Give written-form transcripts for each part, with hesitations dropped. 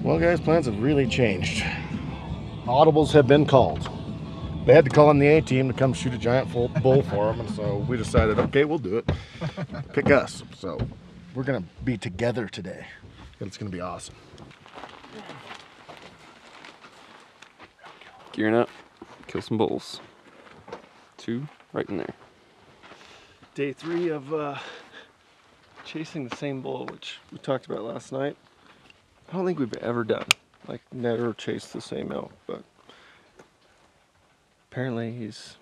Well, guys, plans have really changed. Audibles have been called. They had to call in the A-team to come shoot a giant bull for them, and so we decided, okay, we'll do it. Pick us. So we're gonna be together today. It's gonna be awesome. Gearing up, kill some bulls. 2 right in there. Day 3 of chasing the same bull, which we talked about last night. I don't think we've ever done, like never chased the same elk, but apparently he's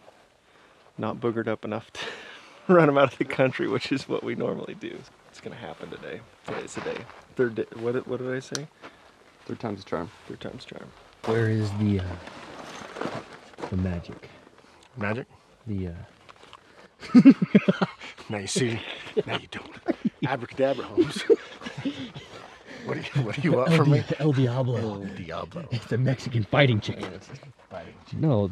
not boogered up enough to run him out of the country, which is what we normally do. It's gonna happen today. Today's the day. Third day, what did I say? 3rd time's a charm. 3rd time's a charm. Where is the magic? Magic? The Now you see, now you don't. Abracadabra, Holmes. What do you want from me? El Diablo. El Diablo. It's a Mexican fighting chicken. No,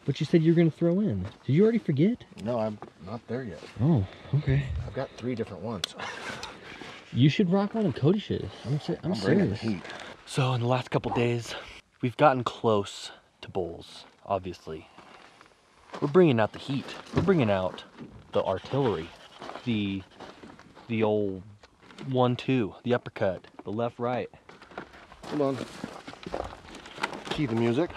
what you said you were gonna throw in. Did you already forget? No, I'm not there yet. Oh, okay. I've got 3 different ones. You should rock one and Cody should. I'm bringing the serious. heat. So in the last couple days, we've gotten close to bulls, obviously. We're bringing out the heat. We're bringing out the artillery, the old 1-2, the uppercut, the left right. Hold on. Key the music.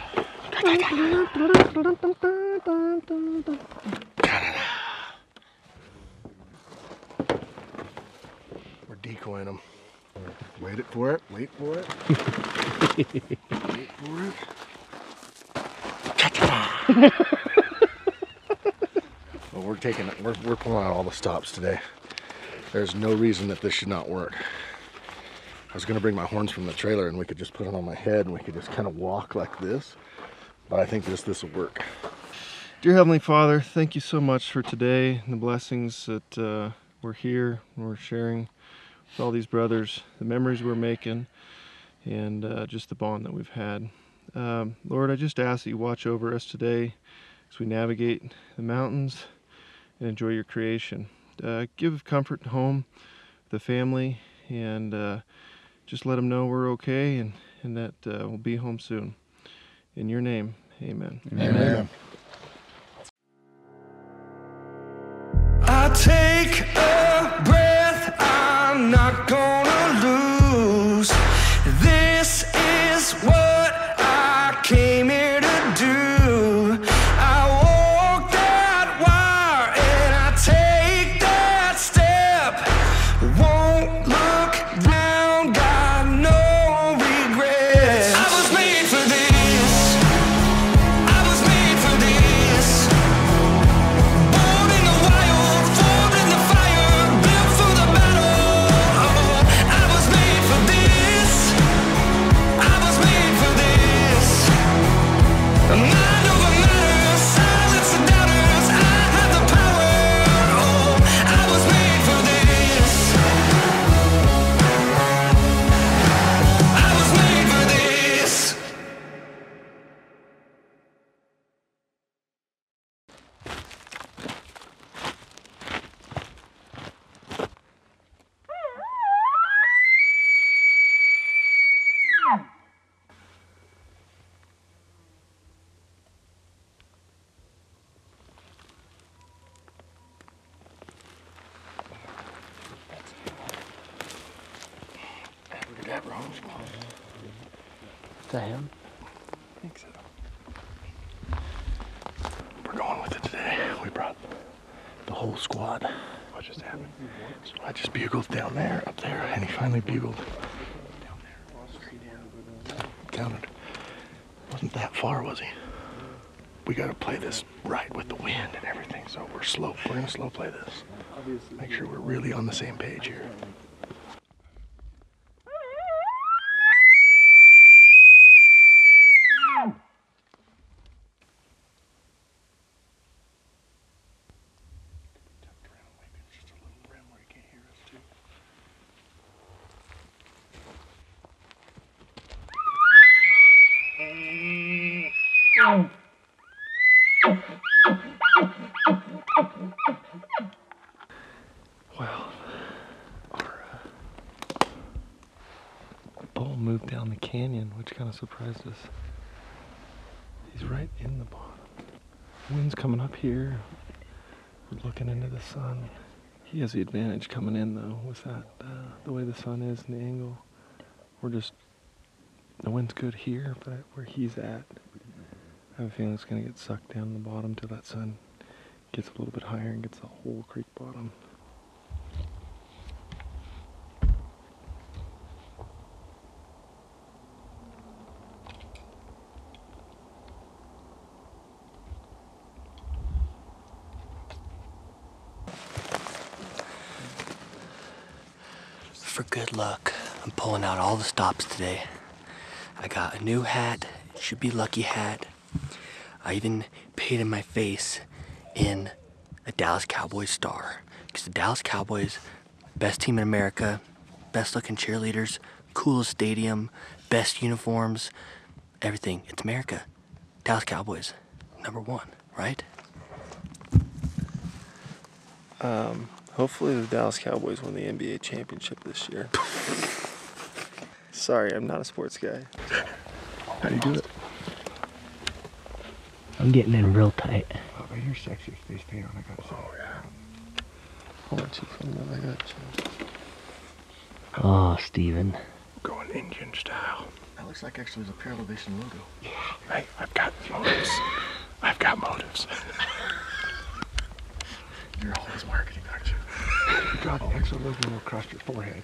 We're decoying them. Wait for it. Wait for it. Wait for it. Well, we're pulling out all the stops today. There's no reason that this should not work. I was gonna bring my horns from the trailer and we could just put them on my head and we could just kind of walk like this. But I think this will work. Dear Heavenly Father, thank you so much for today and the blessings that we're here, we're sharing with all these brothers, the memories we're making, and just the bond that we've had. Lord, I just ask that you watch over us today as we navigate the mountains and enjoy your creation. Give comfort and home to the family, and just let them know we're okay and that we'll be home soon. In your name, amen. Amen. I take a breath, I'm not gonna lose. This is what I came here to do. I walk that wire and I take that step. Won't look down, got no regrets. I was made for this. I was made for this. Born in the wild, formed in the fire, built for the battle. Oh, I was made for this. I was made for this. Mind over matter, silence the doubters. I have the power. Oh, I was made for this. I was made for this. Abracadabra, Holmes. Is that him? I think so. We're going with it today. We brought the whole squad. What just happened? So I just bugled down there, up there, and he finally bugled down there. Counted. Wasn't that far, was he? We gotta play this right with the wind and everything, so we're gonna slow play this. Make sure we're really on the same page here. Well, our bull moved down the canyon, which kind of surprised us. He's right in the bottom. Wind's coming up here. We're looking into the sun. He has the advantage coming in though, with that, the way the sun is and the angle. The wind's good here, but where he's at, I have a feeling it's gonna get sucked down the bottom till that sun gets a little bit higher and gets the whole creek bottom. For good luck, I'm pulling out all the stops today. I got a new hat, it should be Lucky hat. I even painted my face in a Dallas Cowboys star. Because the Dallas Cowboys, best team in America, best looking cheerleaders, coolest stadium, best uniforms, everything. It's America. Dallas Cowboys, #1, right? Hopefully the Dallas Cowboys win the NBA championship this year. Sorry, I'm not a sports guy. How do you do it? I'm getting in real tight. Oh, right here, sexiest face paint on, I gotta say. Oh, yeah. I'll let you film that, I got you. Oh, Steven. Going Indian style. That looks like actually the Apparel Elevation logo. Yeah. Hey, I've got motives. I've got motives. You're always marketing, aren't you? You got an extra logo across your forehead.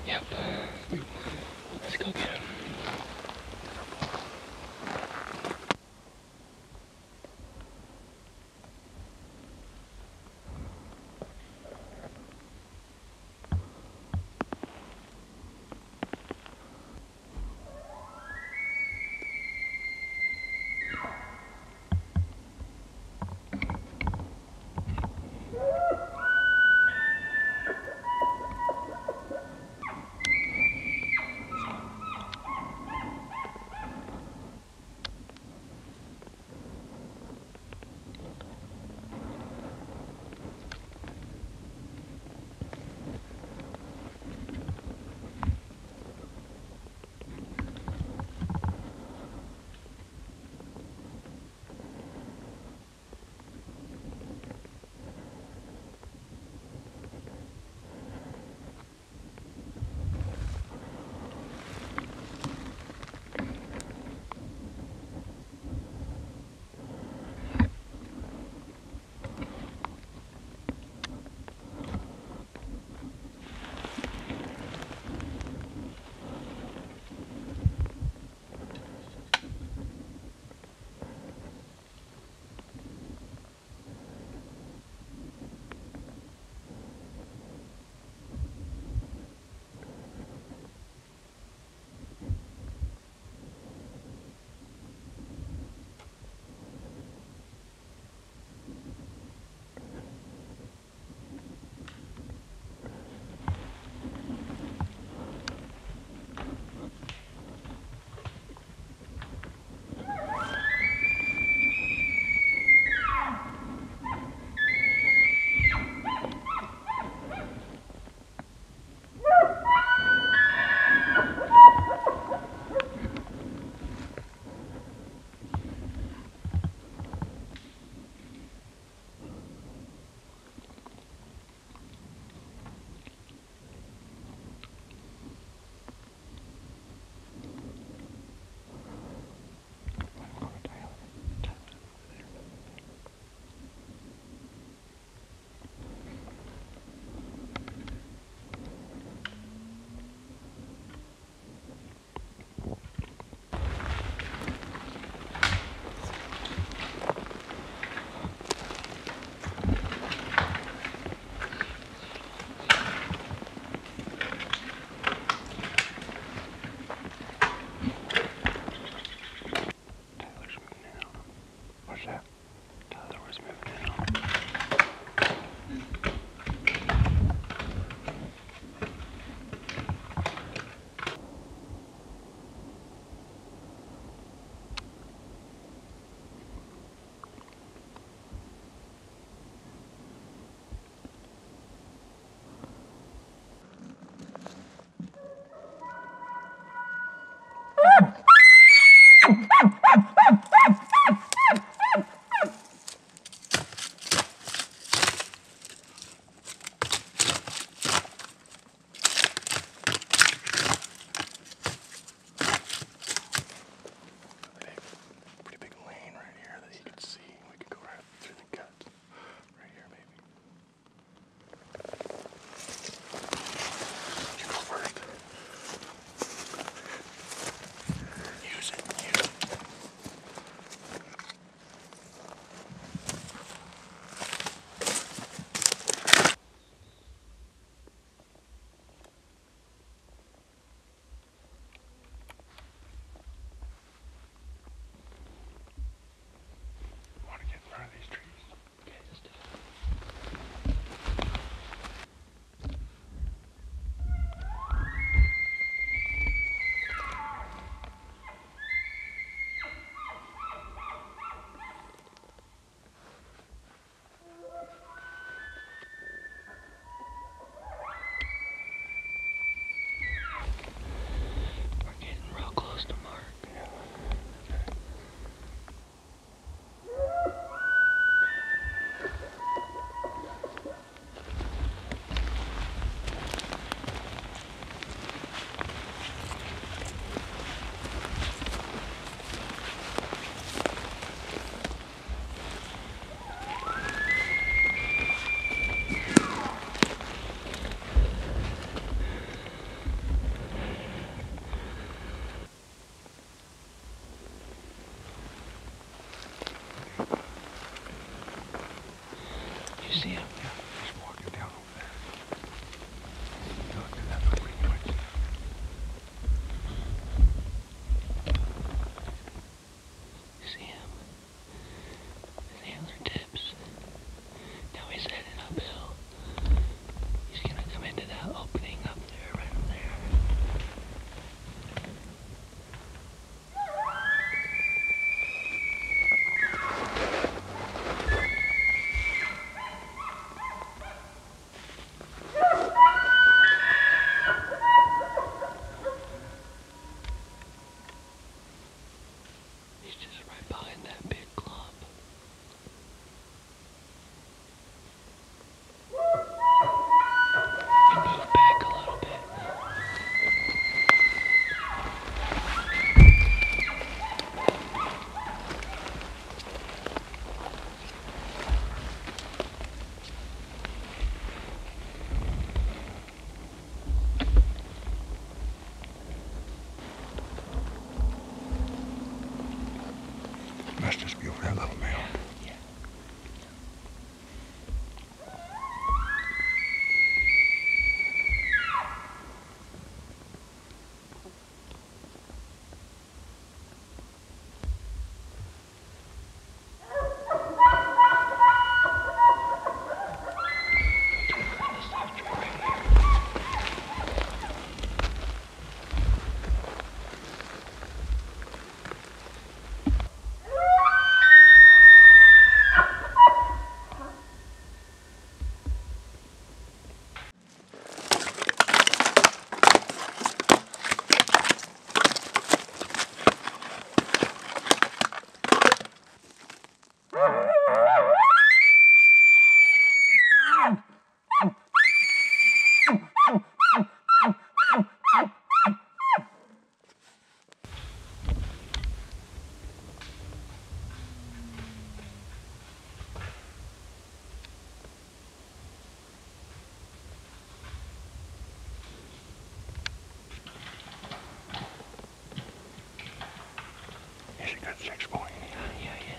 Yep. Let's go get him. must just be over that little mound. He's a good 6-point. Yeah, he is.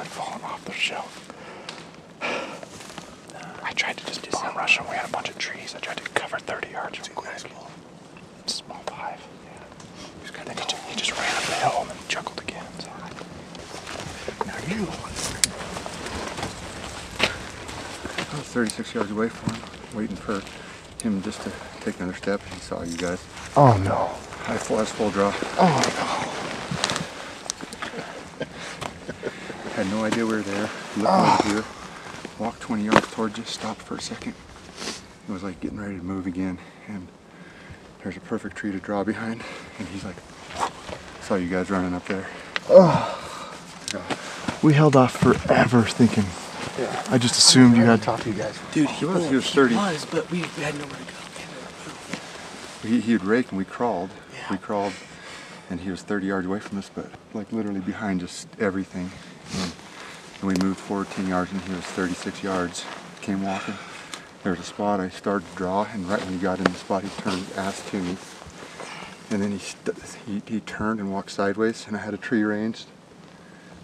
probably falling off the shelf. I tried to just bomb rush him. We had a bunch of trees. I tried to cover 30 yards. Small 5. Yeah. He just ran up the hill and then chuckled again. So. Now you. I was 36 yards away from him, waiting for him just to take another step. He saw you guys. Oh no. I was full draw. Oh Had no idea we were there. Looked over here, walked 20 yards towards you, stopped for a second. It was like getting ready to move again, and there's a perfect tree to draw behind, and he's like, saw you guys running up there. no. We held off forever thinking. Yeah. I just assumed you had talk to you guys. Dude, He was 30. but we had nowhere to go. He had raked and we crawled. Yeah. We crawled, and he was 30 yards away from us, but like literally behind just everything. And we moved 14 yards, and he was 36 yards. Came walking. There was a spot I started to draw, and right when he got in the spot, he turned his ass to me. And then he turned and walked sideways, and I had a tree ranged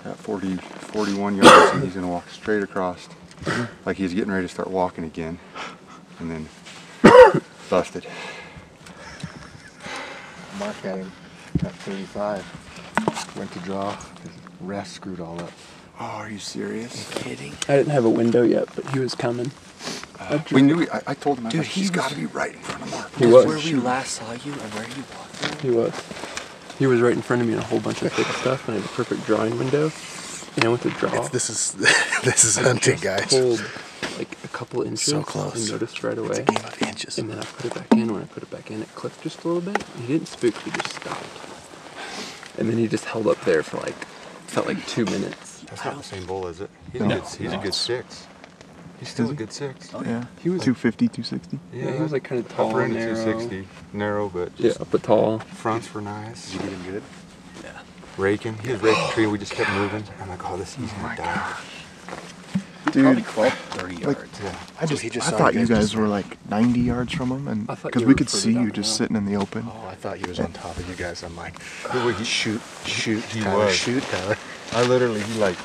at 41 yards, and he's gonna walk straight across, like he's getting ready to start walking again, and then busted. Mark at him at 35. Went to draw. His rest screwed all up. Oh, are you serious? Kidding? I didn't have a window yet, but he was coming. We knew. I told him, I was Dude, like, he's got to be right in front of Mark. He was. Where we last saw you and where you walked. He was. He was right in front of me in a whole bunch of thick stuff, and I had a perfect drawing window. And I went to draw. This is hunting, guys. Pulled like a couple inches. So close. And noticed right away. It's a game of inches. And then I put it back in. When I put it back in, it clicked just a little bit. He didn't spook. He just stopped. And then he just held up there for like, felt like 2 minutes. That's not the same bull, is it? He's, No. he's a good 6. He's still a good 6. Oh, yeah. He was 250, 260. Yeah, he was like kind of tall Upper and end of narrow. 260, narrow, but Yeah, just but tall. fronts were nice. You did him good. Yeah. Raking. He was raking the tree. We just kept moving. I'm like, oh, he's gonna die. Dude, 30 yards. Yeah. I thought you guys were like 90 yards from him, and I thought because you we were could further see down you the just road. sitting in the open. Oh, I thought he was on top of you guys. I'm like, Shoot, he Tyler, was. shoot, Tyler. I literally, he like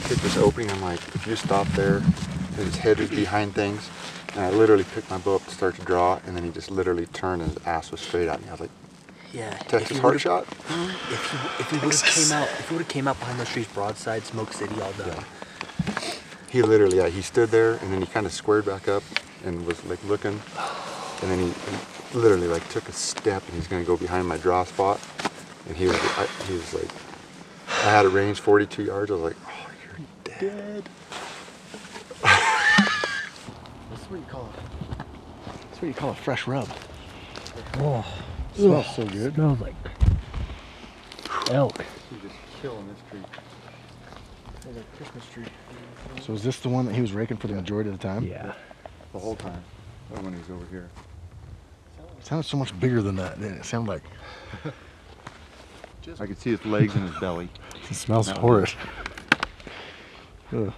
hit this opening. I'm like, if you stop there, his head is behind things. And I literally picked my bow up to start to draw, and then he just literally turned and his ass was straight at me. I was like, Yeah. Texas heart shot? If he would have came out behind those trees broadside, Smoke City all done. He literally, yeah, he stood there, and then he kind of squared back up and was like looking, and then he literally like took a step, and he's gonna go behind my draw spot, and he was like, I had it ranged 42 yards. I was like, oh, you're dead. That's what you call a fresh rub. Oh, Smells so good. smells like elk. He's just killing this tree. Christmas tree. So is this the one that he was raking for the majority of the time? Yeah. The whole time. That when he was over here. It sounded so much bigger than that, didn't it? It sounded like I could see his legs and his belly. it smells No. horrid. Ugh.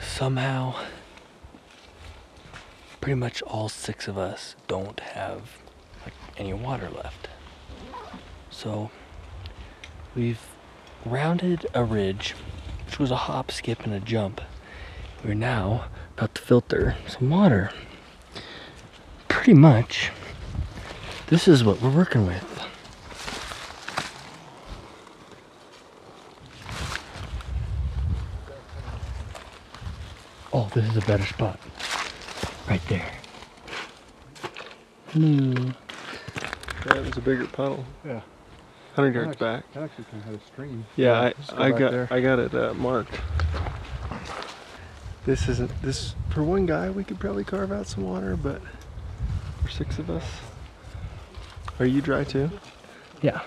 Somehow, pretty much all 6 of us don't have like any water left. So we've rounded a ridge, which was a hop, skip, and a jump. We're now about to filter some water. Pretty much, this is what we're working with. Oh, this is a better spot. Right there. Hello. Yeah, it was a bigger puddle. Yeah. 100 yards back. That actually kind of had a stream. Yeah, Let's go I back there. got it marked. This for one guy we could probably carve out some water, but for 6 of us. Are you dry too? Yeah.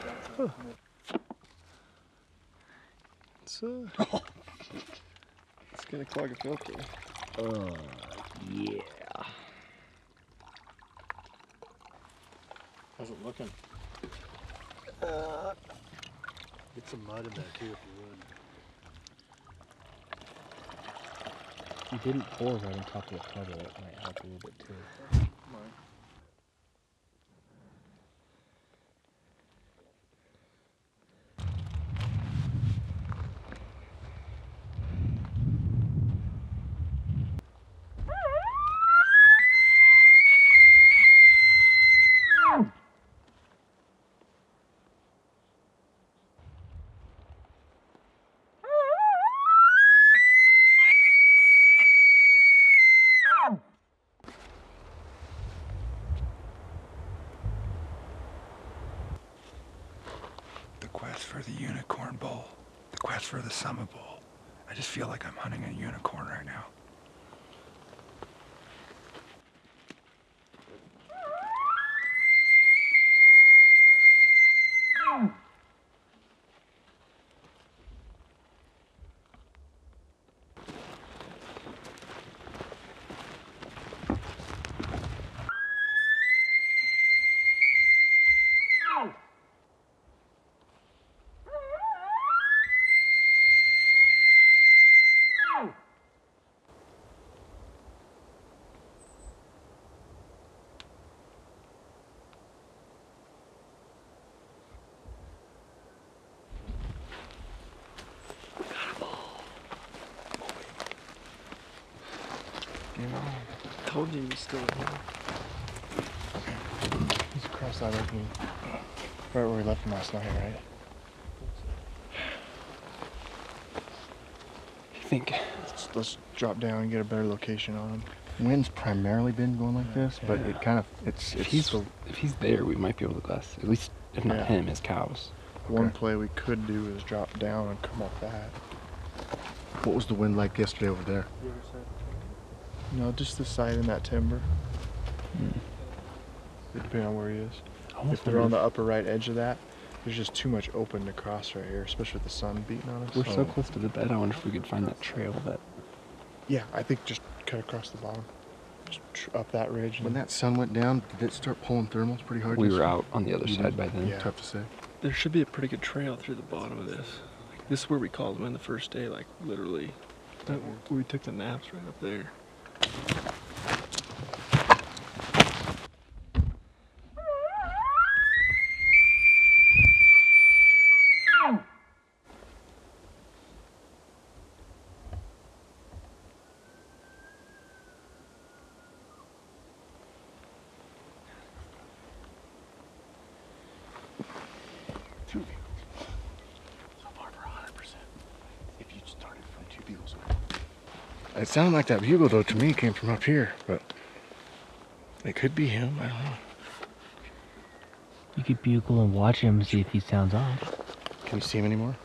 It's gonna clog a filter. Yeah. How's it looking? Get some mud in there too if you would. If you didn't pour right on top of the puddle, it might help a little bit too. The quest for the unicorn bull, the quest for the summer bull. I just feel like I'm hunting a unicorn right now. You know, I told you he was still here. He's across that opening. Right where we left him last night, right? You think? Let's drop down and get a better location on him. Wind's primarily been going like this, but it kind of, it's If he's there, we might be able to glass. At least, if not Yeah. him, his cows. One play we could do is drop down and come up that. What was the wind like yesterday over there? No, just the side in that timber. Depending on where he is. If they're on the upper right edge of that, there's just too much open to cross right here, especially with the sun beating on us. We're so close to the bed, I wonder if we could find that trail that... Yeah, I think just cut across the bottom. Just up that ridge. When that sun went down, did it start pulling thermals pretty hard? We yesterday? were out on the other side by then. Yeah. Tough to say. There should be a pretty good trail through the bottom of this. Like, this is where we called him in the first day, like literally. We took the naps right up there. It sounded like that bugle, though, to me, came from up here, but it could be him. I don't know. You could bugle and watch him and see if he sounds off. Can you see him anymore?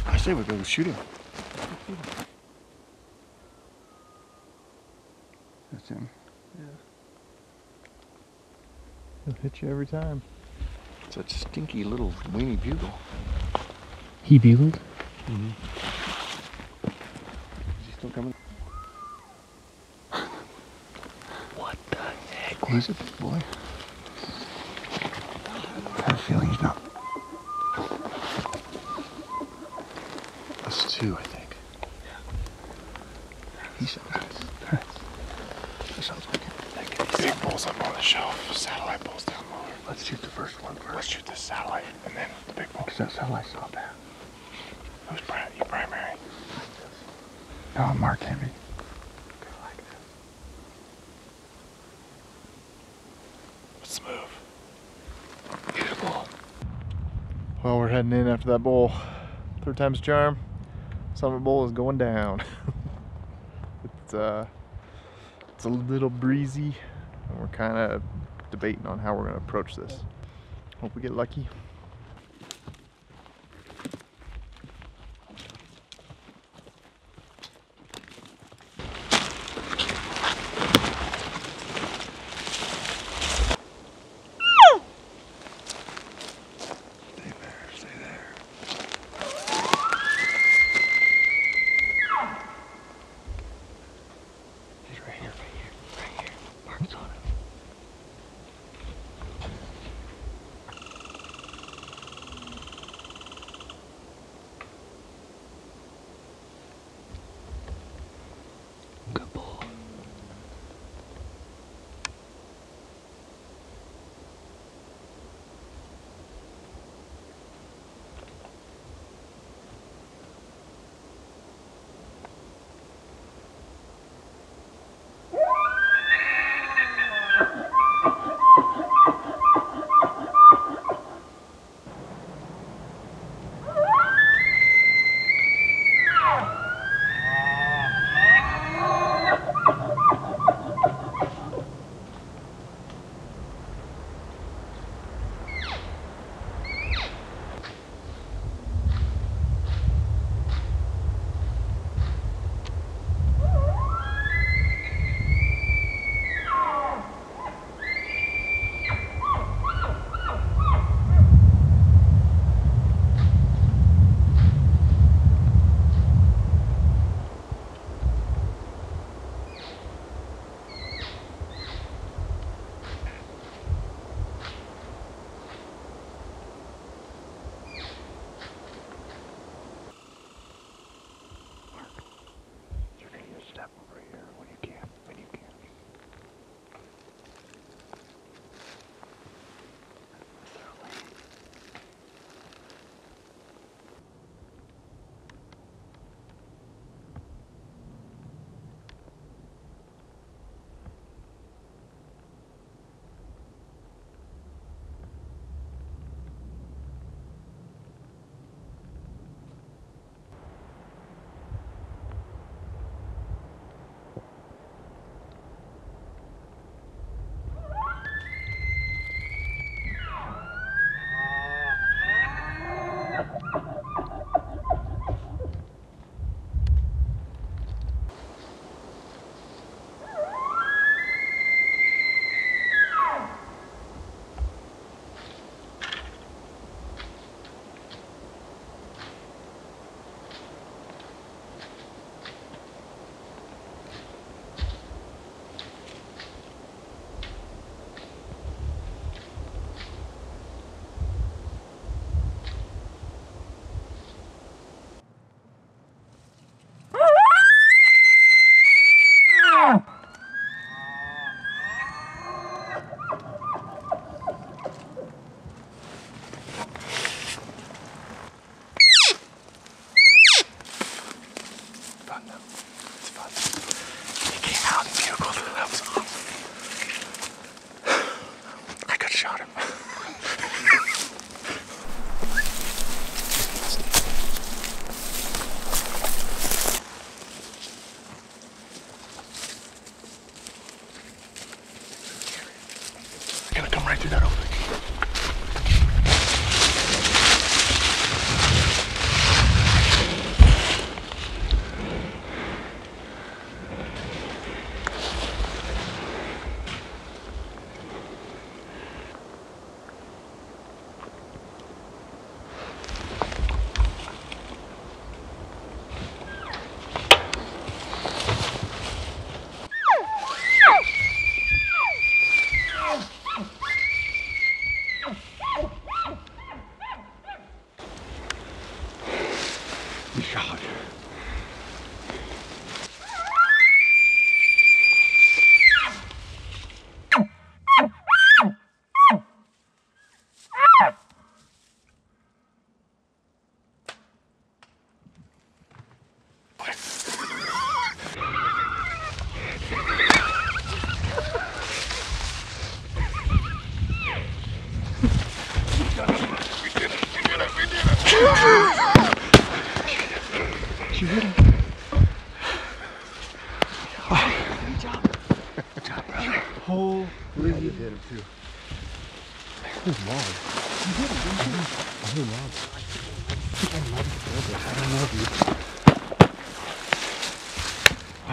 I say we go shoot him. That's him. He'll hit you every time. It's a stinky little weenie bugle. He bugled? Is he still coming? What the heck? He's a big boy. I have a feeling he's not. That's two, I think. He sounds nice. That sounds like him. Big bulls up on the shelf, satellite bulls down lower. Let's shoot the first one first. Let's shoot the satellite and then the big bull. Because that satellite's not bad. Who's you primary? No, Mark Henry. Let's move. Beautiful. Well, we're heading in after that bull. Third time's a charm. Summer bull is going down. It's a little breezy, and we're kind of debating on how we're going to approach this. Hope we get lucky. right through that opening.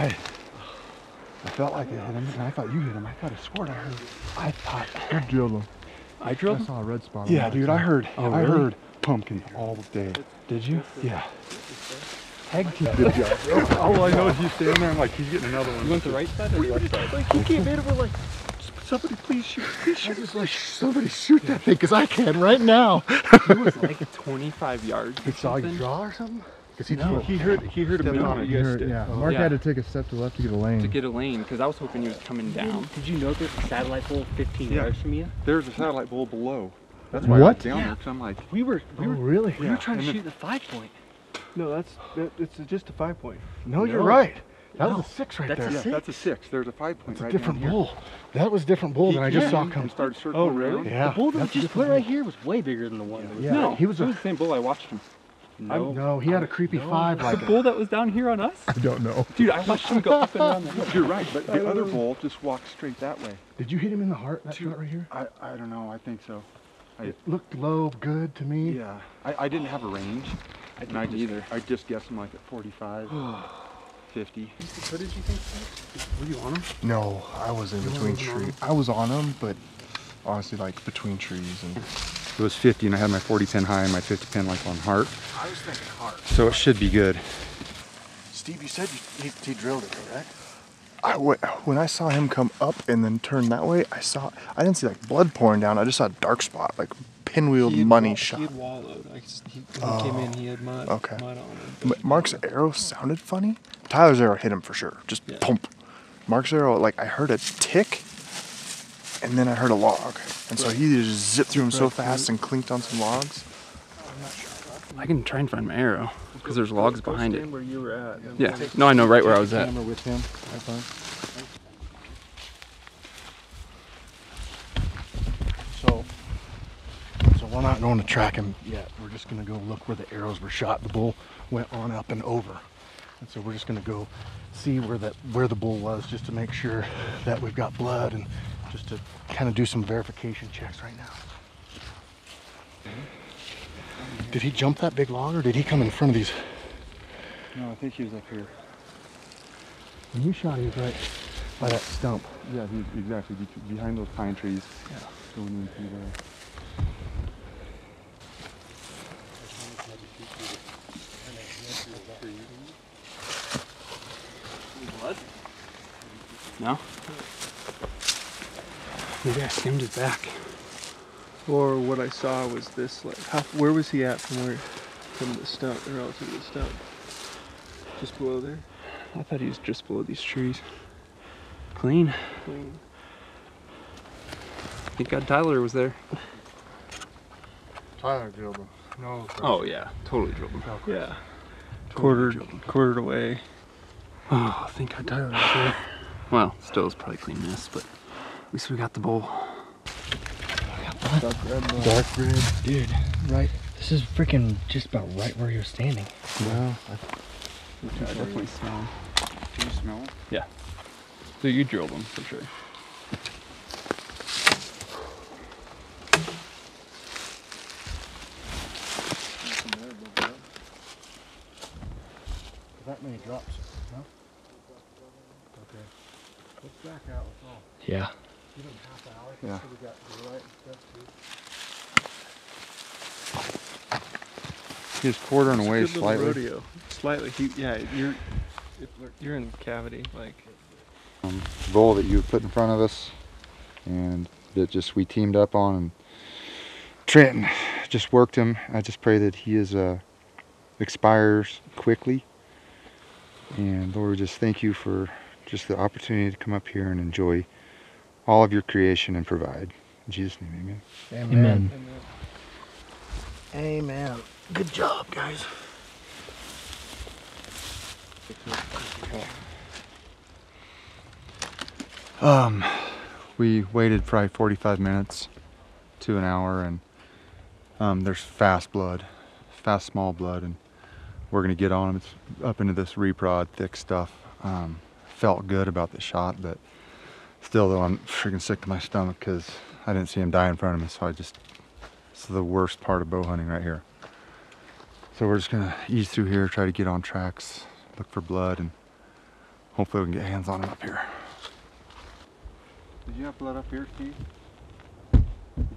I felt like I hit him, and I thought you hit him. I thought I scored. I thought you drilled him. I drilled him? I saw a red spot. Yeah, dude, I heard. Oh, I really? heard pumpkin all day. Did you? Yeah. Tag team. Good job. All I know is he's standing there. I'm like, he's getting another one. You went the right side or the left side? Like, he came in and we're like, somebody please shoot. Please shoot. I was like, somebody shoot that thing, because I can right now. He was like 25 yards. He saw you draw or something? No, he heard a Step move. on it. You guys did. Yeah. Mark had to take a step to the left to get a lane. To get a lane, because I was hoping he was coming down. Did you know there's a satellite pole 15 yards from you? There's a satellite bowl below. That's why I What? was down there, because I'm like, We were really? we were trying to shoot the 5-point. No, it's just a 5-point. No, you're No. right. That No. was a 6 right That's there. a yeah, 6. that's a 6. There's a 5-point It's a right different down here. bull. That was a different bull than I just saw And come. started circling Oh, really? around. Yeah. The bull that that's just a put different right here was way bigger than the one. That was Yeah, No, he was it a. was the same bull. I watched him. No, he had a creepy 5 like The bull that was down here on us? I don't know. Dude, I watched him go up and down the hill. You're right, but the other bull just walked straight that way. Did you hit him in the heart, that shot right here? I don't know, I think so. It looked low, good to me. Yeah, I didn't have a range. I didn't either. I just guessed him like at 45, 50. What did you think? Were you on him? No, I was in between trees. I was on him, but honestly, like between trees. And It was 50 and I had my 40 pin high and my 50 pin like on heart. I was thinking heart. So it should be good. Steve, you said he drilled it, correct? When I saw him come up and then turn that way, I didn't see like blood pouring down. I just saw a dark spot, like pinwheeled money shot. He had wallowed. When he came in, he had mud, Okay. mud on him. Mark's arrow sounded funny. Tyler's arrow hit him for sure. Just pump. Mark's arrow, like I heard a tick, and then I heard a log, and so he just zipped through him so fast and clinked on some logs. I can try and find my arrow, because there's logs behind it. Stand where you were at. Yeah, no, I know right where I was at. Camera with him. That's fine. So we're not going to track him yet. We're just going to go look where the arrows were shot. The bull went on up and over, and so we're just going to go see where the bull was, just to make sure that we've got blood, and just to kind of do some verification checks right now. Did he jump that big log, or did he come in front of these? No, I think he was up here. When you shot, he was right by that stump. Yeah, exactly, behind those pine trees. Yeah. Going into there. No? Maybe I skimmed it back. Or what I saw was this, like, where was he at from the stump, or relative to the stump? Just below there? I thought he was just below these trees. Clean. Clean. Thank God Tyler was there. Tyler drilled him. No. Oh yeah, totally drilled him. Yeah. Totally Quartered away. Oh, thank God Tyler was there. Well, still is probably clean miss, but at least we got the bull. Dark red. Dude, Right. this is freaking just about right where you're standing. No. Yeah, I definitely smell him. Can you smell it? Yeah. So you drilled him for sure. drops. No? Okay. Let's back out. Let's all. Yeah. Give him half an hour. Yeah. So we got daylight and stuff too. He's quartering away Good little slightly. rodeo. Slightly. Yeah, you're in cavity, like. Bull that you put in front of us, and that just we teamed up on, and Trenton just worked him. I just pray that he expires quickly, and Lord, just thank you for just the opportunity to come up here and enjoy all of your creation and provide. In Jesus' name, amen. Amen. Amen. Good job, guys. We waited probably 45 minutes to an hour, and there's fast small blood, and we're gonna get on him. It's up into this reprod, thick stuff. Felt good about the shot, but still though, I'm freaking sick to my stomach because I didn't see him die in front of me, so it's the worst part of bow hunting right here. So we're just gonna ease through here, try to get on tracks, look for blood, and hopefully we can get hands on him up here. Did you have blood up here, Steve? Did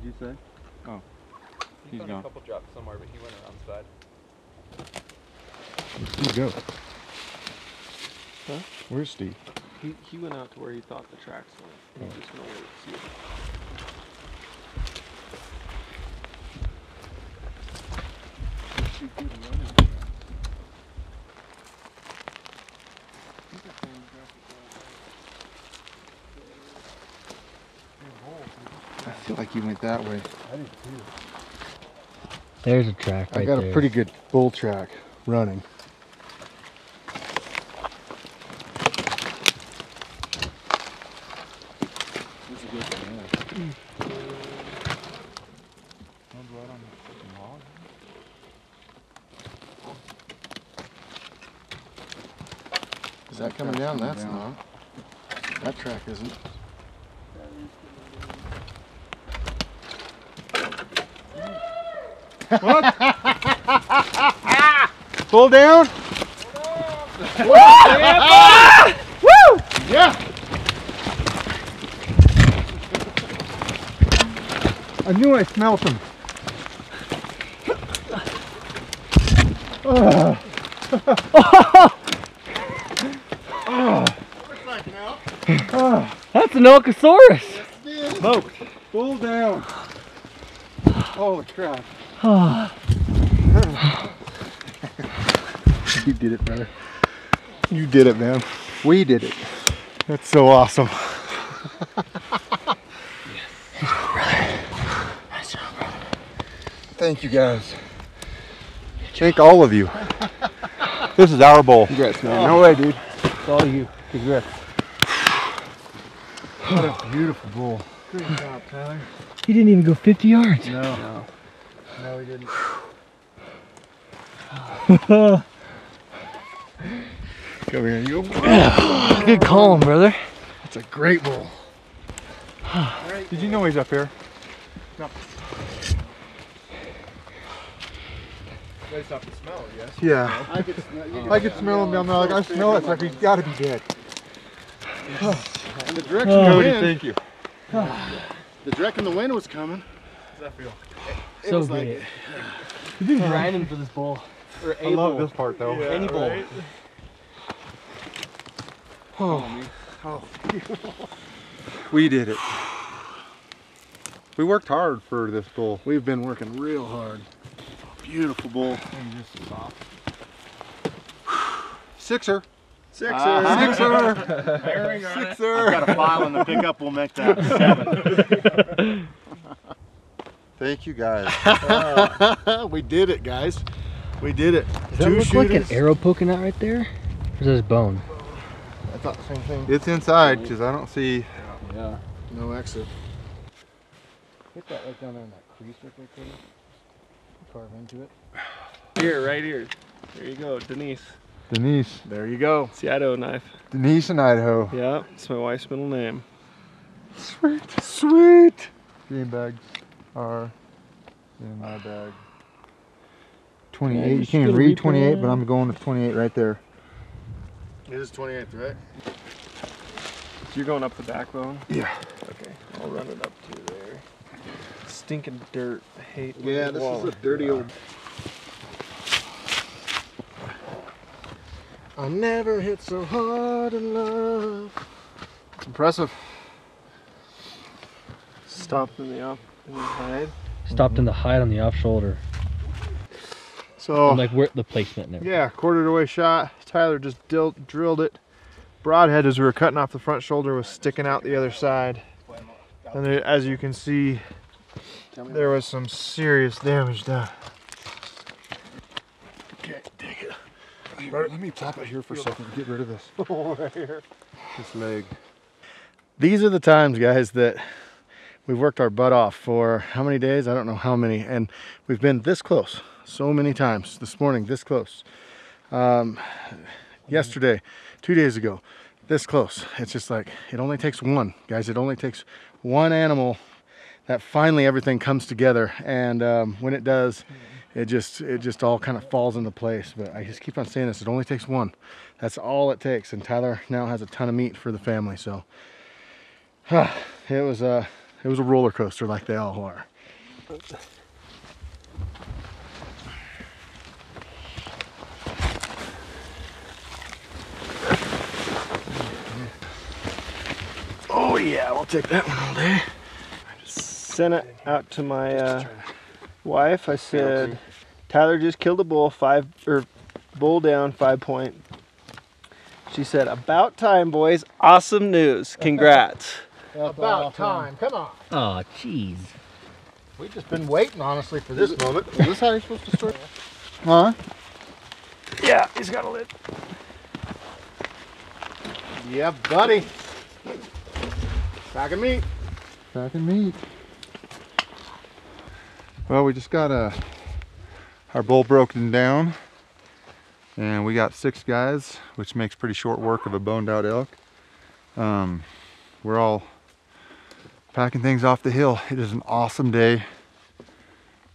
you say? Oh, he's gone. A couple drops somewhere, but he went around the side. Where'd he go? Huh? Where's Steve? He went out to where he thought the tracks went. He's just gonna wait to see it. I feel like he went that way. I did too. There's a track right I got there. a pretty good bull track running. That's a good one. Is that coming down? That's not. That track isn't. What? Pull down? Woo! Yeah! I knew I smelled him. That's an Elkosaurus. Smoked. Pull down. Holy crap. You did it, brother. You did it, man. We did it. That's so awesome. Thank you guys. Thank all of you. This is our bowl. Congrats, man. No way, dude. It's all you. Congrats. What a beautiful bull. Great job, Tyler. He didn't even go 50 yards. No, he didn't. Come here, you. Good call, brother. That's a great bull. Did you know he's up here? No. Based off the smell, yes. Yeah. I could smell him down there. Like, I smell it. It's like he's got to be dead. And the direction the Cody, wind, thank you. the direction the wind was coming. How does that feel? It So was good. like, We've been grinding for this bull. Or I love this part though. Yeah, Any bull. right? Oh. We did it. We worked hard for this bull. We've been working real hard. Beautiful bull. Sixer. Sixer. Sixer. Sixer. I've got a file in the pickup. We'll make that 7. Thank you guys. We did it, guys. We did it. Does that look like an arrow poking out right there? Or is that his bone? I thought the same thing. It's inside because I don't see. Yeah. No exit. Hit that right down there in that crease right there. Carve into it. Here, right here. There you go, Denise. Denise. There you go. It's the Idaho knife. Denise in Idaho. Yeah, it's my wife's middle name. Sweet. Sweet. Green bags are in my bag. 28. Yeah, You can't even read 28, but I'm going to 28 right there. It is 28th, right? So you're going up the backbone? Yeah. Okay, I'll run it up to there. Stinking dirt. I hate. Yeah, this is a dirty old. I never hit so hard in love. It's impressive. Stopped in the hide. Stopped in the hide on the off shoulder. So, And like where the placement and everything. yeah, quartered away shot. Tyler just drilled it. Broadhead, as we were cutting off the front shoulder, was sticking out the other side. And there, as you can see, there was some serious damage done. Okay, dig it. Let me pop it here for a second to get rid of this. Right here. This leg. These are the times, guys, that we've worked our butt off for how many days? I don't know how many. And we've been this close so many times. This morning, this close. Yesterday, 2 days ago, this close. It's just like, it only takes one, guys. It only takes one animal that finally everything comes together. And when it does, it just all kind of falls into place. But I just keep on saying this, it only takes one. That's all it takes. And Tyler now has a ton of meat for the family. So it was a roller coaster, like they all are. Oh yeah, we'll take that one all day. I just sent it out to my wife. I said, Tyler just killed a bull, bull down, 5 point. She said, about time, boys. Awesome news. Congrats. About time. Come on. Oh, jeez. We've just been waiting, honestly, for this moment. Is this how you're supposed to start? Huh? Yeah, he's got a lid. Yeah, buddy. Packing meat. Packing meat. Well, we just got our bull broken down, and we got 6 guys, which makes pretty short work of a boned out elk. We're all packing things off the hill. It is an awesome day.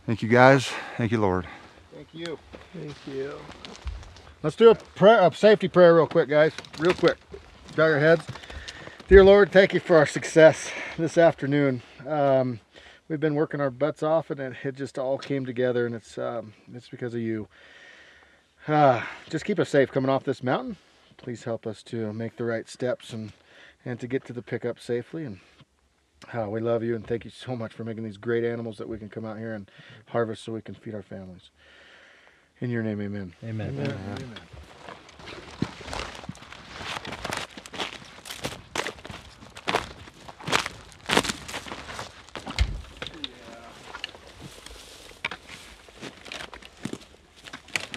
Thank you guys. Thank you, Lord. Thank you. Thank you. Let's do a safety prayer real quick, guys. Real quick. Bow your heads. Dear Lord, thank you for our success this afternoon. We've been working our butts off, and it just all came together, and it's because of you. Just keep us safe coming off this mountain. Please help us to make the right steps and to get to the pickup safely. And we love you, and thank you so much for making these great animals that we can come out here and harvest so we can feed our families. In your name, amen. Amen. Amen. Amen.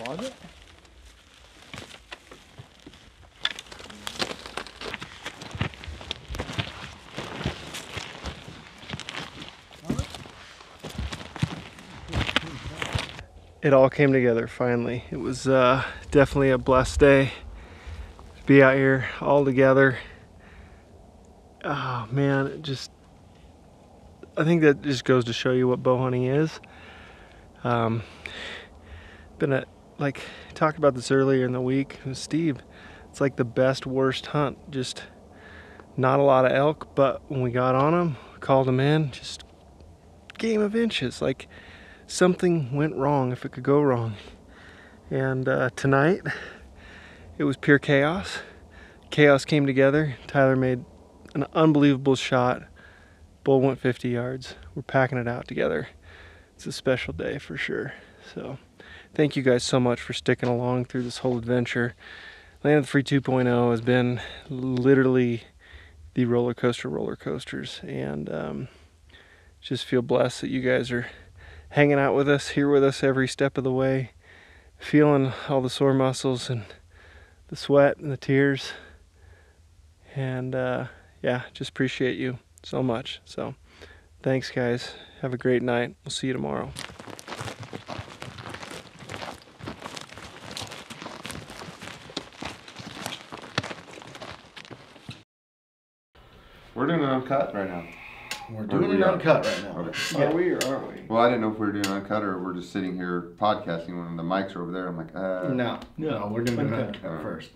Was it? It all came together finally. It was definitely a blessed day to be out here all together. Oh man, I think that just goes to show you what bow hunting is. Like talked about this earlier in the week with Steve. It's like the best worst hunt. Just not a lot of elk, but when we got on them, called them in, just game of inches. Like something went wrong if it could go wrong. And tonight it was pure chaos. Chaos came together. Tyler made an unbelievable shot. Bull went 50 yards. We're packing it out together. It's a special day for sure. So thank you guys so much for sticking along through this whole adventure. Land of the Free 2.0 has been literally the roller coasters, and just feel blessed that you guys are hanging out with us, here with us every step of the way, feeling all the sore muscles and the sweat and the tears. And yeah, just appreciate you so much. So thanks guys. Have a great night. We'll see you tomorrow. We're doing an uncut right now. We're doing an uncut right now. Okay. Are we or aren't we? Well, I didn't know if we were doing uncut or we're just sitting here podcasting when the mics are over there. I'm like, No, we're going to do an uncut first.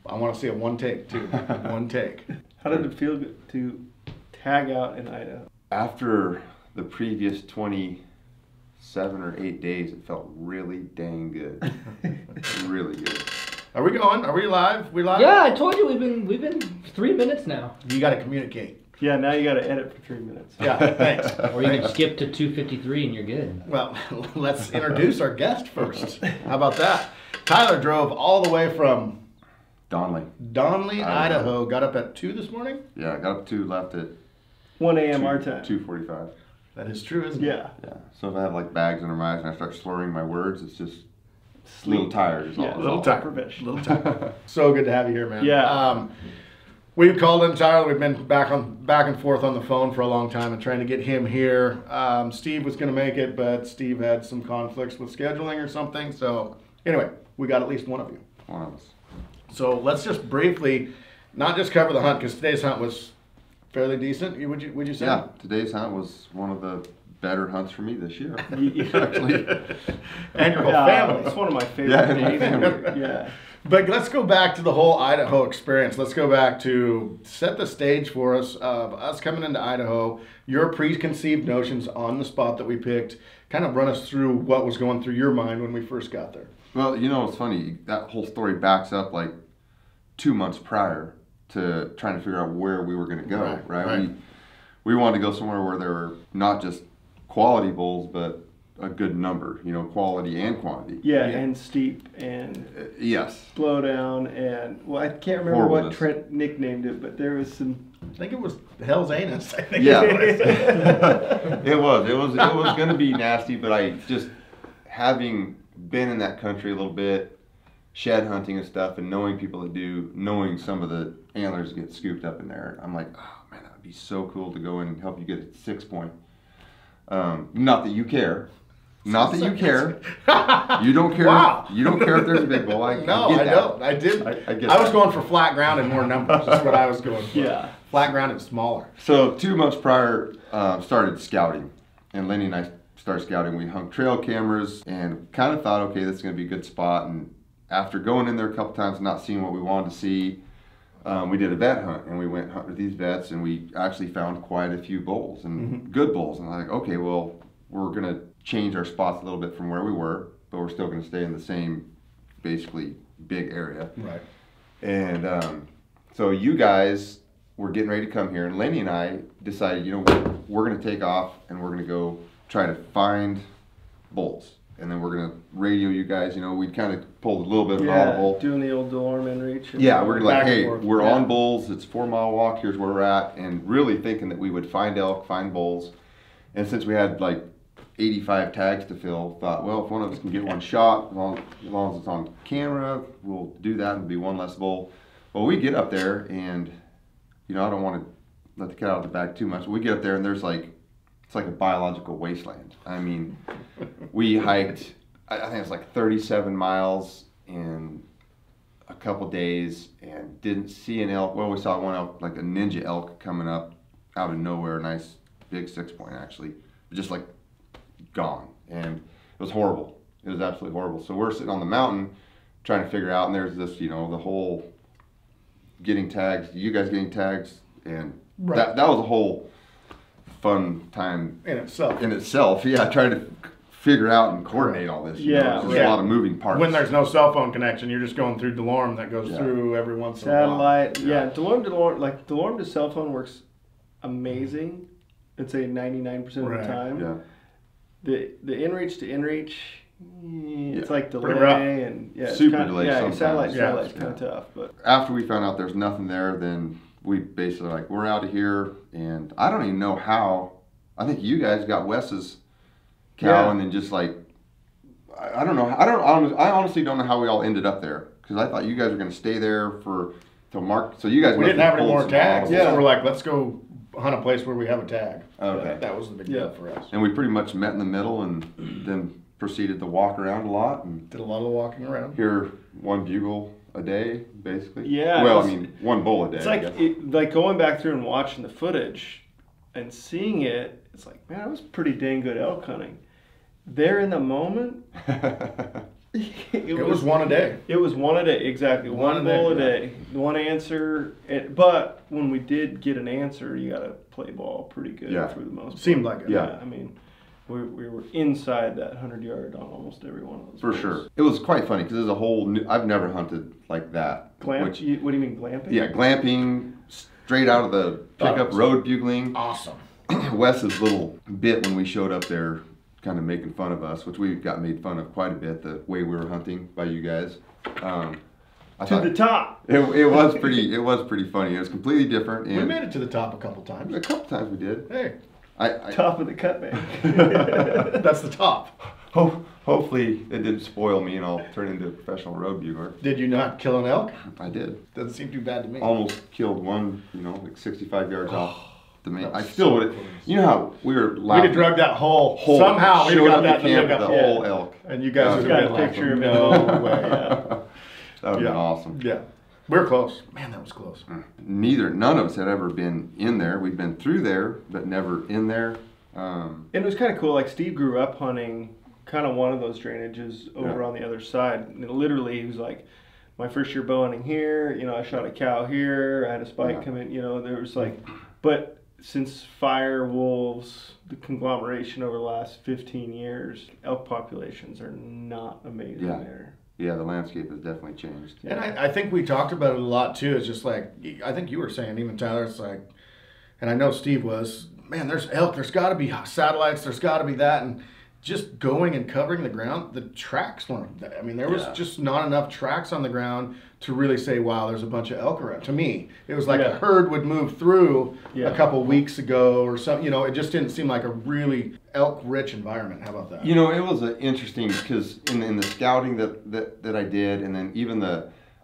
I want to see a one take too. One take. How did it feel to tag out in Idaho? After the previous 27 or 8 days, it felt really dang good. Really good. Are we going? Are we live? We live? Yeah, I told you we've been 3 minutes now. You got to communicate. Yeah, now you got to edit for 3 minutes. Yeah, thanks. Or you can skip to 2:53 and you're good. Well, let's introduce our guest first. How about that? Tyler drove all the way from Donley, Idaho. Got up at 2 this morning? Yeah, I got up 2, left at 1 a.m. our time. 2:45. That is true, isn't it? Yeah. Yeah. So if I have like bags under my eyes and I start slurring my words, it's just a little tired. Is all. Yeah, a little tired. Little tired. So good to have you here, man. Yeah. We've called in Tyler. We've been back and forth on the phone for a long time and trying to get him here. Steve was going to make it, but Steve had some conflicts with scheduling or something. So anyway, we got at least one of you. One of us. So let's just briefly, not just cover the hunt, because today's hunt was fairly decent. Would you say? Yeah, today's hunt was one of the better hunts for me this year. Actually. And your whole family. It's one of my favorite days. Yeah. But let's go back to the whole Idaho experience. Let's go back to set the stage for us of us coming into Idaho, your preconceived notions on the spot that we picked. Kind of run us through what was going through your mind when we first got there. Well, you know, it's funny. That whole story backs up like 2 months prior to trying to figure out where we were going to go, right? We wanted to go somewhere where there were not just quality bulls, but a good number, you know, quality and quantity. Yeah, and steep and yes, slow down and, well, I can't remember what Trent nicknamed it, but there was some. I think it was Hell's Anus. I think. Yeah, it was going to be nasty, but I just, having been in that country a little bit, shed hunting and stuff, and knowing people that do, knowing some of the antlers get scooped up in there, I'm like, oh man, that would be so cool to go in and help you get a 6 point. Not that you care. Not that you care. You don't care. Wow. You don't care if there's a big bull. I don't. I did. I was going for flat ground and more numbers. That's what I was going for. Yeah. Flat ground and smaller. So 2 months prior, started scouting, and Lenny and I started scouting. We hung trail cameras and kind of thought, okay, this is going to be a good spot. And after going in there a couple times and not seeing what we wanted to see, we did a vet hunt, and we went hunt with these vets, and we actually found quite a few bulls and good bulls. And I'm like, okay, well, we're going to change our spots a little bit from where we were, but we're still going to stay in the same, basically, big area. Right. And so you guys were getting ready to come here, and Lenny and I decided, you know, we're going to take off, and we're going to go try to find bulls. And then we're going to radio you guys. You know, we kind of pulled a little bit of an audible. Doing the old DeLorme in reach. Yeah, we're like, hey, we're on bulls. It's 4 mile walk. Here's where we're at. And really thinking that we would find elk, find bulls. And since we had like 85 tags to fill, thought, well, if one of us can get one shot, as long as it's on camera, we'll do that and be one less bull. Well, we get up there, and, you know, I don't want to let the cat out of the bag too much. But we get up there, and there's like, it's like a biological wasteland. I mean, we hiked, I think it's like 37 miles in a couple days and didn't see an elk. Well, we saw one elk, like a ninja elk coming up out of nowhere, nice big 6 point actually, just like gone. And it was horrible. It was absolutely horrible. So we're sitting on the mountain trying to figure out, and there's this, you know, the whole getting tags, you guys getting tags, and that was a whole fun time in itself. Yeah, trying to figure out and coordinate all this. Yeah, there's a lot of moving parts. When there's no cell phone connection, you're just going through DeLorme that goes through every once in a while. Satellite. Yeah, DeLorme, like DeLorme to cell phone works amazing. I'd say 99% of the time. Yeah. The inReach to inReach, it's like delay and it's super kind of, delayed. Yeah, sometimes. satellite's kind of tough. But after we found out there's nothing there, then we basically like, we're out of here, and I don't even know how. I think you guys got Wes's cow, and then just like, I don't know. I honestly don't know how we all ended up there, because I thought you guys were going to stay there till Mark. So you guys. We didn't have any more tags. Yeah. So we're like, let's go hunt a place where we have a tag. Okay. That was the big deal for us. And we pretty much met in the middle, and then proceeded to walk around a lot and did a lot of walking around. Hear one bugle a day, basically. Yeah. Well, I mean, one bull a day. It's like like going back through and watching the footage and seeing it. It's like, man, that was pretty dang good elk hunting. There in the moment, It was one a day. It was one a day, exactly. One bull a day. One answer. But when we did get an answer, you got to play ball pretty good for the most part. Seemed like it. Yeah. I mean, we were inside that 100-yard on almost every one of those. For sure. It was quite funny because there's a whole new, I've never hunted like that. What do you mean, glamping? Yeah, glamping, straight out of the pickup, road bugling. Awesome. Wes's little bit when we showed up there, kind of making fun of us, which we got made fun of quite a bit, the way we were hunting by you guys. To the top. It was pretty funny. It was completely different. And we made it to the top a couple times. A couple times we did. Hey. Top of the cut bank. That's the top. Hopefully it didn't spoil me and I'll turn into a professional road bugler. Did you not kill an elk? I did. Doesn't seem too bad to me. Almost killed one, like 65 yards off the main. I still would have. You know how we were laughing. We'd have drugged that hole. Somehow we'd have got that camp with the whole elk. And you guys would have got a picture of it. No way. That would have been awesome. Yeah. We were close. Man, that was close. None of us had ever been in there. We'd been through there, but never in there. And it was kind of cool. Like Steve grew up hunting kind of one of those drainages over on the other side. And literally, he was like, my first year bow hunting here. I shot a cow here. I had a spike come in. There was like, but since fire, wolves, the conglomeration over the last 15 years, elk populations are not amazing there. Yeah, the landscape has definitely changed. And I think we talked about it a lot too. It's just like, I think you were saying, even Tyler, it's like, and I know Steve was, man, there's elk, there's got to be satellites, there's got to be that. And just going and covering the ground, the tracks weren't, I mean, there was just not enough tracks on the ground to really say, wow, there's a bunch of elk around. To me, it was like a herd would move through a couple weeks ago or something. It just didn't seem like a really elk-rich environment. How about that? It was interesting because in the scouting that I did, and then even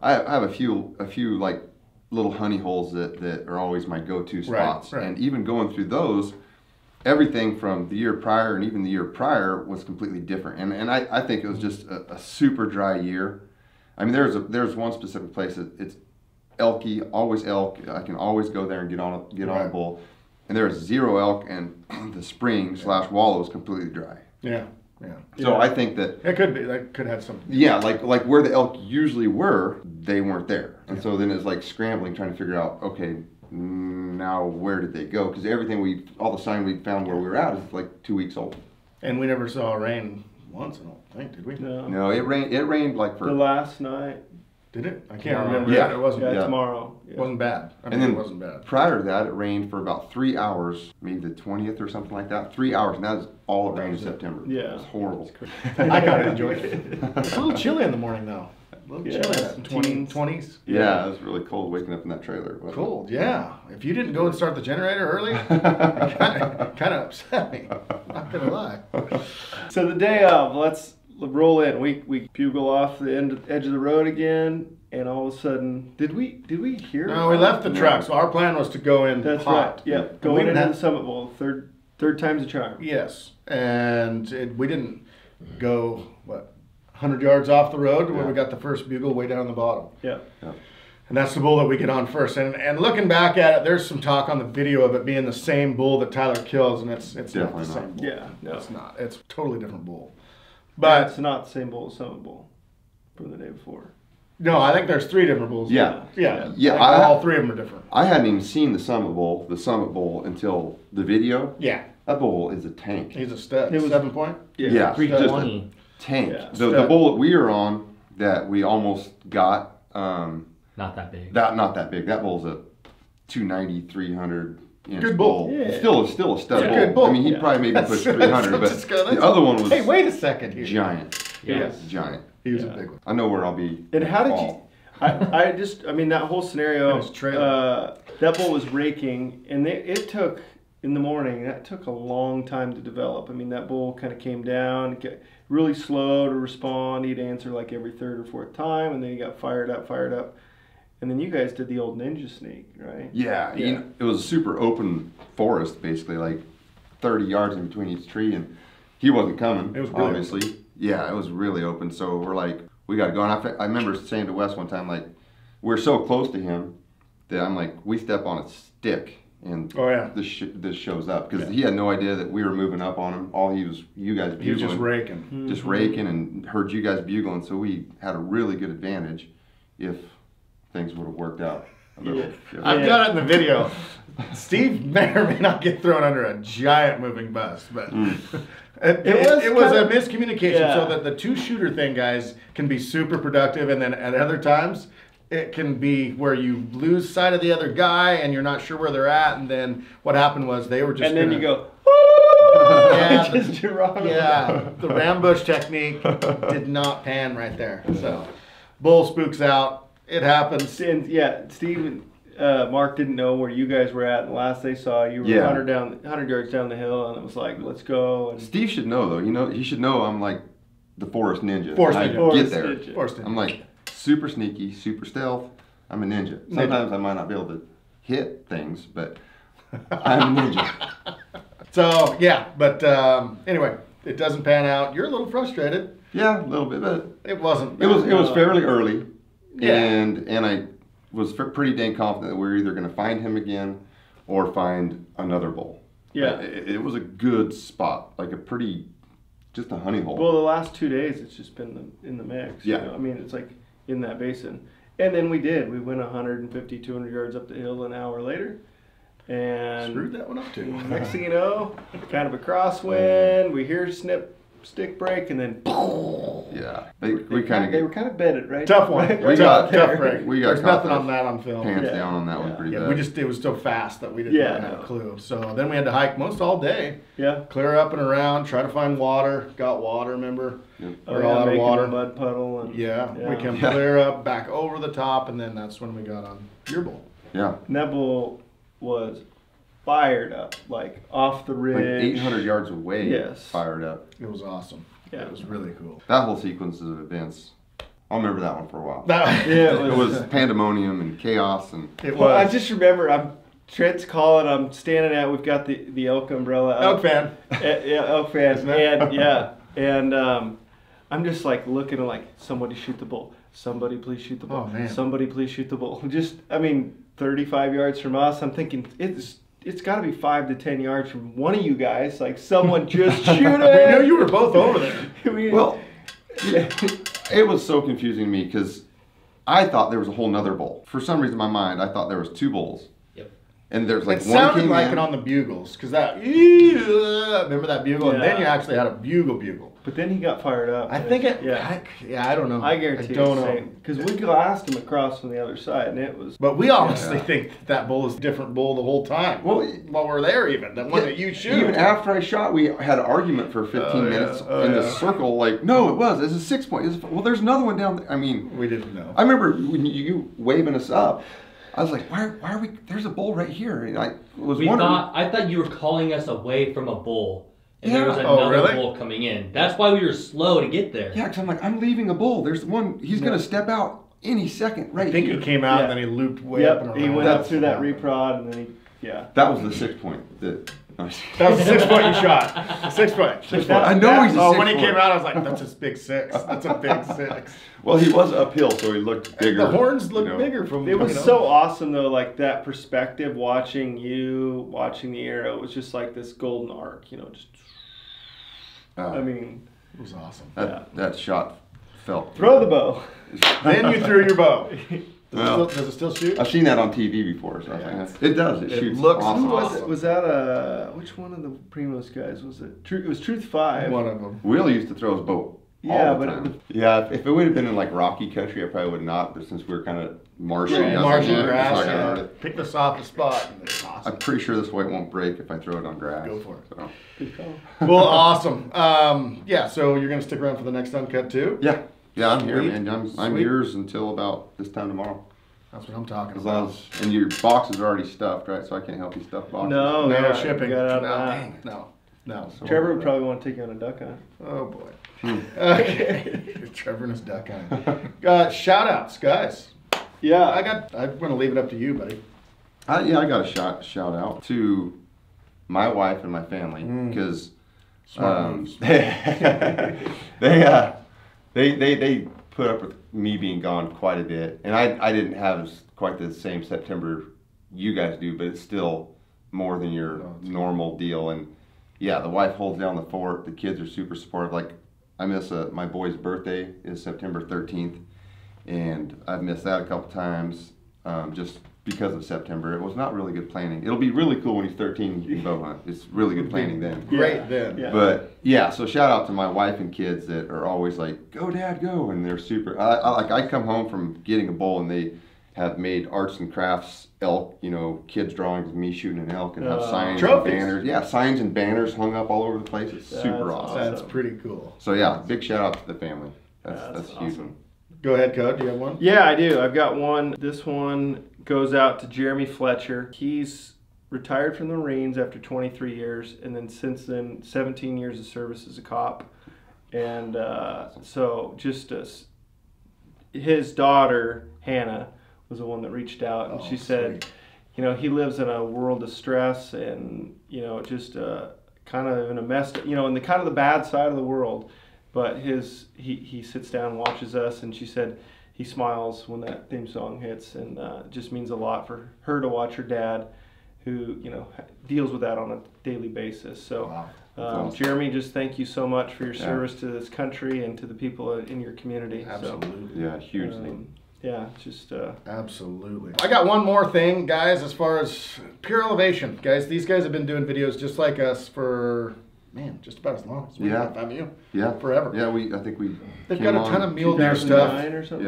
I have a few like little honey holes that are always my go-to spots, and even going through those, everything from the year prior and even the year prior was completely different. And I think it was just a super dry year. I mean, there's one specific place that it's elky, always elk. I can always go there and get on a bull. And there's 0 elk, and the spring / wallow is completely dry. Yeah. So I think that it could be. That could have something. Yeah, like where the elk usually were, they weren't there. And so then it's like scrambling, trying to figure out, okay, now where did they go? Because all the sign we found where we were at is like 2 weeks old. And we never saw rain once, I don't think, did we? No, it rained like for the last night. Did it? I can't remember. Yeah, it wasn't. Yeah, tomorrow. It wasn't bad. And then it wasn't bad. Prior to that, it rained for about 3 hours, maybe the 20th or something like that. 3 hours, and that was all it rained in September. Yeah, it was horrible. I kind of enjoyed it. It's a little chilly in the morning though. A little chilly. 20s. Yeah, it was really cold waking up in that trailer. Cold, yeah. If you didn't go and start the generator early, it kind of upset me. Not gonna lie. So the day of, let's roll in. We bugle off the edge of the road again, and all of a sudden, did we hear? No, we left the truck. So our plan was to go in. That's hot. right. Yeah, going into the Summit Bowl, third time's a charm. Yes, and we didn't go 100 yards off the road where we got the first bugle way down the bottom. Yeah. And that's the bull that we get on first. And looking back at it, there's some talk on the video of it being the same bull that Tyler kills, and it's not the same bull. Yeah, no. It's not. It's a totally different bull. But it's not the same bull as Summit Bowl from the day before. No, I think there's 3 different bulls. Yeah. All 3 of them are different. I hadn't even seen the Summit Bowl until the video. Yeah. That bull is a tank. He's a stud. It was 7 point? Yeah. 320. Tank. Yeah, the bull that we were on that we almost got. Not that big. Not that big. That bull's a 290, 300 inch good bull. Yeah. Still a stud bull. Good bull. I mean, he probably maybe pushed 300, but the other one was. Hey, wait a second here. Giant. Yes. Giant. He was a big one. I know where I'll be. And how did you? I mean, that whole scenario. That bull was raking, and it took in the morning. That took a long time to develop. I mean, that bull kind of came down, really slow to respond. He'd answer like every 3rd or 4th time, and then he got fired up. And then you guys did the old ninja sneak, right? Yeah. It was a super open forest, basically, like 30 yards in between each tree, and he wasn't coming. It was really obviously. Open. Yeah, it was really open. So we're like, we got to go. And I remember saying to Wes one time, like, we're so close to him that I'm like, we step on a stick and Oh yeah. this shows up because he had no idea that we were moving up on him. All he was you guys bugling. He was just raking. Just raking, and heard you guys bugling, so we had a really good advantage if things would have worked out a little. I've got it in the video. Steve may or may not get thrown under a giant moving bus, but it was a miscommunication. So that the 2-shooter thing, guys, can be super productive, and then at other times it can be where you lose sight of the other guy and you're not sure where they're at. And then what happened was they were just and then you go, yeah, the the rambush technique did not pan right there. So bull spooks out. It happens. And Steve and Mark didn't know where you guys were at. And last they saw you were 100 yards down the hill, and it was like, let's go. And Steve should know though. He should know I'm like the forest ninja. Forest ninja. I'm like super sneaky, super stealth. I'm a ninja. Sometimes I might not be able to hit things, but I'm a ninja. So yeah, but anyway, it doesn't pan out. You're a little frustrated. Yeah, a little bit, but it wasn't. It was fairly early. Yeah. And I was pretty dang confident that we were either going to find him again or find another bull. Yeah. It was a good spot, like just a honey hole. Well, the last 2 days it's just been in the mix. Yeah. You know? I mean, it's like in that basin. And then we went 150, 200 yards up the hill an hour later. And screwed that one up too. Next thing you know, kind of a crosswind. We hear stick break, and then yeah, they were kind of bedded, right? Tough one. We got tough break. There's nothing on that on film. Pants down on that one pretty bad. It was so fast that we didn't have a clue. So then we had to hike most all day. Yeah. Clear up and around, try to find water. Got water, remember? Yep. We're all out of water. A mud puddle. And, we came clear up, back over the top, and then that's when we got on your bull. Yeah. And that bull was fired up, like off the ridge. Like 800 yards away. Yes. Fired up. It was awesome. Yeah, it was really cool. That whole sequence of events, I'll remember that one for a while. It was pandemonium and chaos, and I just remember Trent's calling. I'm standing at. We've got the elk umbrella. Elk fan. Elk fan. And I'm just like looking at like somebody shoot the bull. Somebody please shoot the bull. Oh man. Somebody please shoot the bull. 35 yards from us. I'm thinking it's got to be 5 to 10 yards from one of you guys. Like someone just shoot it. We knew you were both over there. Well, it was so confusing to me because I thought there was a whole nother bull. For some reason in my mind, I thought there was 2 bulls. Yep. And there's like it one sounded came like in. it on the bugles because remember that bugle, and then you actually had a bugle. But then he got fired up. I think it. Yeah, I don't know. I guarantee. I don't know because we glassed him across from the other side, and it was. But we honestly think that bull is a different bull the whole time. Well, while we're there, even the one that you shoot. Even after I shot, we had an argument for 15 minutes in the circle. Like, no, it was. It's a 6-point. Well, there's another one down there. I mean, we didn't know. I remember when you waving us up. I was like, why are we? There's a bull right here. And I thought you were calling us away from a bull. And there was another bull coming in. That's why we were slow to get there. Yeah, because I'm like, I'm leaving a bull. There's one. He's going to step out any second right here. I think he came out and then he looped way up and around. He went up through that reprod and then That was the 6-point. That was the 6-point you shot. 6-point. 6-point. I know he's a 6-point. When he came out, I was like, that's a big 6. That's a big 6. Well, he was uphill, so he looked bigger. The horns looked bigger from. It was so awesome though, like that perspective, watching the arrow. It was just like this golden arc, just. It was awesome. That shot felt. Throw the bow. Then you threw your bow. Does it still shoot? I've seen that on TV before, so it does. It shoots. Looks awesome. Who was it? Was that which one of the Primos guys was it? It was Truth 5. One of them. Will used to throw his bow. Yeah, but if it would have been in like rocky country, I probably would not. But since we're kind of marshy, marshy grass, pick the softest spot. And it's awesome. I'm pretty sure this white won't break if I throw it on grass. Go for it. So. Good call. Well, awesome. So you're gonna stick around for the next uncut too? Yeah, I'm here, man. I'm yours until about this time tomorrow. That's what I'm talking as about. long as, and your box is already stuffed, right? So I can't help you stuff boxes. No shipping. No. Trevor would probably want to take you on a duck hunt. Oh boy. Okay. Trevor and his duck hunt. Shout outs, guys. Yeah. I want to leave it up to you, buddy. I got a shout out to my wife and my family because they put up with me being gone quite a bit, and I didn't have quite the same September you guys do, but it's still more than your normal deal. And yeah, the wife holds down the fort. The kids are super supportive. Like, I miss my boy's birthday is September 13th, and I've missed that a couple times just because of September. It was not really good planning. It'll be really cool when he's 13 and you can bow hunt. It's really good planning then. Great then. Yeah. But yeah, so shout out to my wife and kids that are always like, go Dad, go, and they're super. I come home from getting a bull and they have made arts and crafts elk, you know, kids drawings of me shooting an elk and have signs trophies. and banners. Yeah, signs and banners hung up all over the place. It's super awesome. That's pretty cool. So yeah, big shout out to the family. That's a huge one. Go ahead, Code. Do you have one? Yeah, I do. I've got one. This one goes out to Jeremy Fletcher. He's retired from the Marines after 23 years, and then since then, 17 years of service as a cop. And so just his daughter, Hannah, was the one that reached out, and she said, you know, he lives in a world of stress and, you know, just kind of in a mess, you know, in the kind of the bad side of the world. But he sits down and watches us, and she said he smiles when that theme song hits, and it just means a lot for her to watch her dad, who, you know, deals with that on a daily basis. So, awesome. Jeremy, just thank you so much for your service to this country and to the people in your community. Absolutely. So, Yeah, huge thing. Yeah, just absolutely. I got one more thing, guys, as far as Pure Elevation. Guys, these guys have been doing videos just like us for, man, just about as long as we have. I mean, forever. Yeah, I think they've got a ton of mule deer stuff. Or something.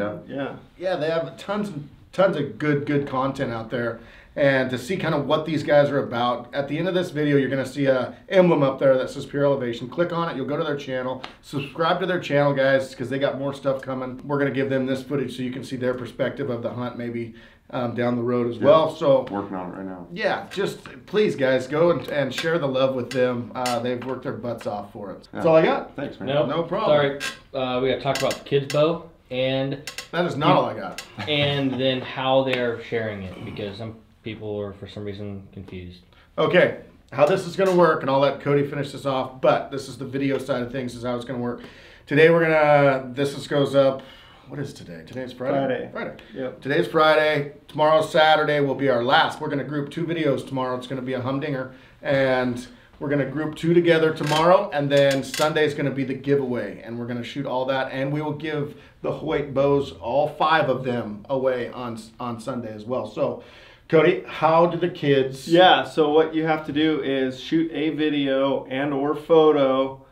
Yeah, they have tons of good content out there. And to see kind of what these guys are about, at the end of this video, you're going to see a emblem up there that says Pure Elevation. Click on it. You'll go to their channel. Subscribe to their channel, guys, because they got more stuff coming. We're going to give them this footage so you can see their perspective of the hunt maybe down the road as well. So working on it right now. Yeah, just please, guys, go and share the love with them. They've worked their butts off for it. That's all I got. Thanks, man. Nope. No problem. Sorry, we got to talk about the kids' bow, and that is not all I got. And then how they're sharing it, because some people are for some reason confused. Okay, how this is going to work, and I'll let Cody finish this off, but this is the video side of things, is how it's going to work. Today we're going to, this goes up, what is today? Today's Friday? Friday. Yep. Today's Friday. Tomorrow's Saturday will be our last. We're going to group 2 videos tomorrow. It's going to be a humdinger, and we're going to group 2 together tomorrow, and then Sunday's going to be the giveaway, and we're going to shoot all that, and we will give the Hoyt bows, all 5 of them, away on Sunday as well. So, Cody, how do the kids... Yeah, so what you have to do is shoot a video and or photo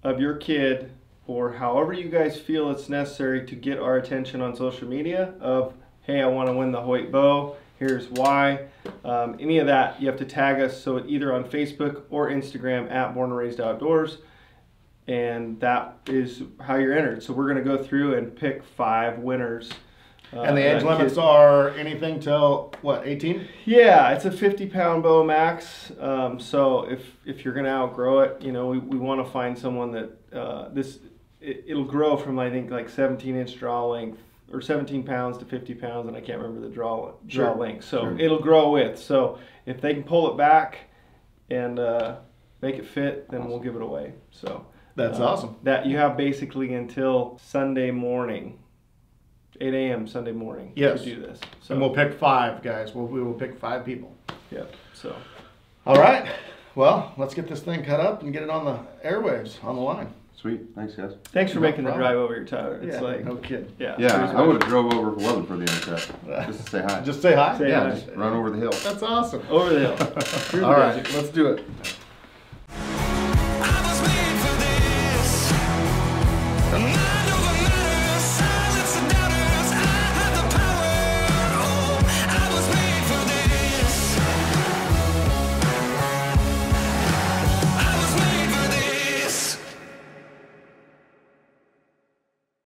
of your kid, or however you guys feel it's necessary to get our attention on social media of, hey, I want to win the Hoyt bow, here's why. Any of that, you have to tag us, so either on Facebook or Instagram at Born and Raised Outdoors, and that is how you're entered. So we're going to go through and pick 5 winners. And the age limits are anything till, what, 18? Yeah, it's a 50-pound bow max. So if you're going to outgrow it, you know, we want to find someone that it'll grow from, I think, like 17-inch draw length, or 17 pounds to 50 pounds, and I can't remember the draw length. So it'll grow with. So if they can pull it back and make it fit, then we'll give it away. So that's awesome. That you have basically until Sunday morning. 8 a.m. Sunday morning to do this. So, and we'll pick 5, guys. We will pick 5 people. Yep. So. All right. Well, let's get this thing cut up and get it on the airwaves, on the line. Sweet. Thanks, guys. Thanks for making the drive over here, Tyler. It's like, no kidding. Yeah, I would have drove over if it wasn't for the intercept. Just to say hi. Just say hi? Just run over the hill. That's awesome. Over the hill. All right, let's do it.